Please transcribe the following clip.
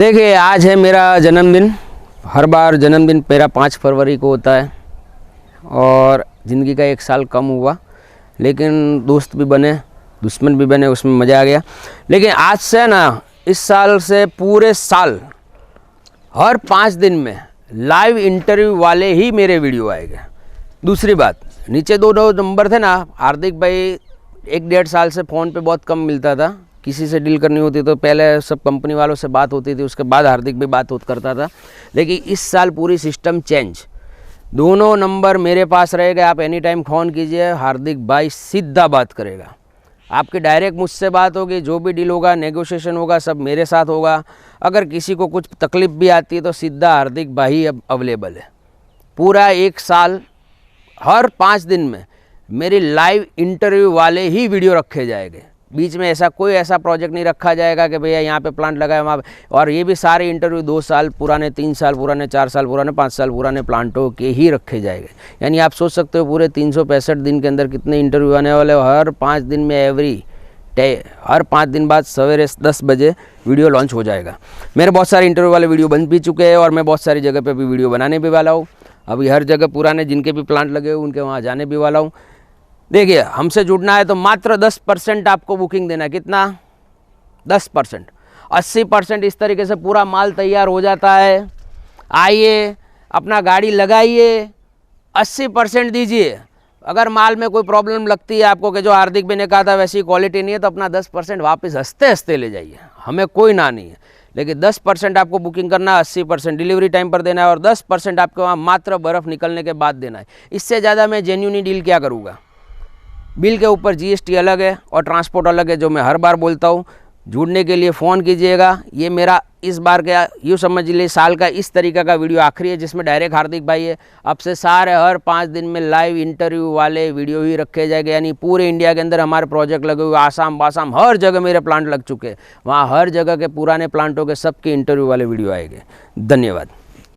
देखिए, आज है मेरा जन्मदिन। हर बार जन्मदिन मेरा 5 फरवरी को होता है और ज़िंदगी का 1 साल कम हुआ, लेकिन दोस्त भी बने, दुश्मन भी बने, उसमें मज़ा आ गया। लेकिन आज से ना, इस साल से पूरे साल हर 5 दिन में लाइव इंटरव्यू वाले ही मेरे वीडियो आएंगे। दूसरी बात, नीचे दो नंबर थे ना, हार्दिक भाई 1-1.5 साल से फ़ोन पे बहुत कम मिलता था, किसी से डील करनी होती तो पहले सब कंपनी वालों से बात होती थी, उसके बाद हार्दिक भी बात करता था। लेकिन इस साल पूरी सिस्टम चेंज, दोनों नंबर मेरे पास रहेगा। आप एनी टाइम फ़ोन कीजिए, हार्दिक भाई सीधा बात करेगा। आपकी डायरेक्ट मुझसे बात होगी, जो भी डील होगा, नेगोशिएशन होगा, सब मेरे साथ होगा। अगर किसी को कुछ तकलीफ भी आती है तो सीधा हार्दिक भाई अब अवेलेबल है। पूरा 1 साल हर 5 दिन में मेरी लाइव इंटरव्यू वाले ही वीडियो रखे जाएंगे। बीच में ऐसा कोई ऐसा प्रोजेक्ट नहीं रखा जाएगा कि भैया यहाँ पे प्लांट लगाए वहाँ पे। और ये भी सारे इंटरव्यू 2 साल पुराने, 3 साल पुराने, 4 साल पुराने, 5 साल पुराने प्लांटों के ही रखे जाएंगे। यानी आप सोच सकते हो पूरे 365 दिन के अंदर कितने इंटरव्यू आने वाले हो। हर 5 दिन में हर 5 दिन बाद सवेरे 10 बजे वीडियो लॉन्च हो जाएगा। मेरे बहुत सारे इंटरव्यू वाले वीडियो बन भी चुके हैं और मैं बहुत सारी जगह पर भी वीडियो बनाने भी वाला हूँ। अभी हर जगह पुराने जिनके भी प्लांट लगे हुए उनके वहाँ जाने भी वाला हूँ। देखिए, हमसे जुड़ना है तो मात्र 10% आपको बुकिंग देना है। कितना? 10%। 80% इस तरीके से पूरा माल तैयार हो जाता है। आइए, अपना गाड़ी लगाइए, 80% दीजिए। अगर माल में कोई प्रॉब्लम लगती है आपको कि जो हार्दिक भी ने कहा था वैसी क्वालिटी नहीं है, तो अपना 10% वापस हंसते हंसते ले जाइए, हमें कोई ना नहीं है। लेकिन 10% आपको बुकिंग करना है, 80% डिलीवरी टाइम पर देना है और 10% आपको वहाँ मात्र बर्फ़ निकलने के बाद देना है। इससे ज़्यादा मैं जेन्युइन डील क्या करूँगा? बिल के ऊपर जीएसटी अलग है और ट्रांसपोर्ट अलग है, जो मैं हर बार बोलता हूँ। जुड़ने के लिए फ़ोन कीजिएगा। ये मेरा इस बार का, यूँ समझ लीजिए, साल का इस तरीक़े का वीडियो आखिरी है जिसमें डायरेक्ट हार्दिक भाई है। अब से सारे हर 5 दिन में लाइव इंटरव्यू वाले वीडियो ही रखे जाएंगे। यानी पूरे इंडिया के अंदर हमारे प्रोजेक्ट लगे हुए, आसाम बासाम हर जगह मेरे प्लांट लग चुके हैं। वहाँ हर जगह के पुराने प्लांटों के सबके इंटरव्यू वाले वीडियो आएंगे। धन्यवाद।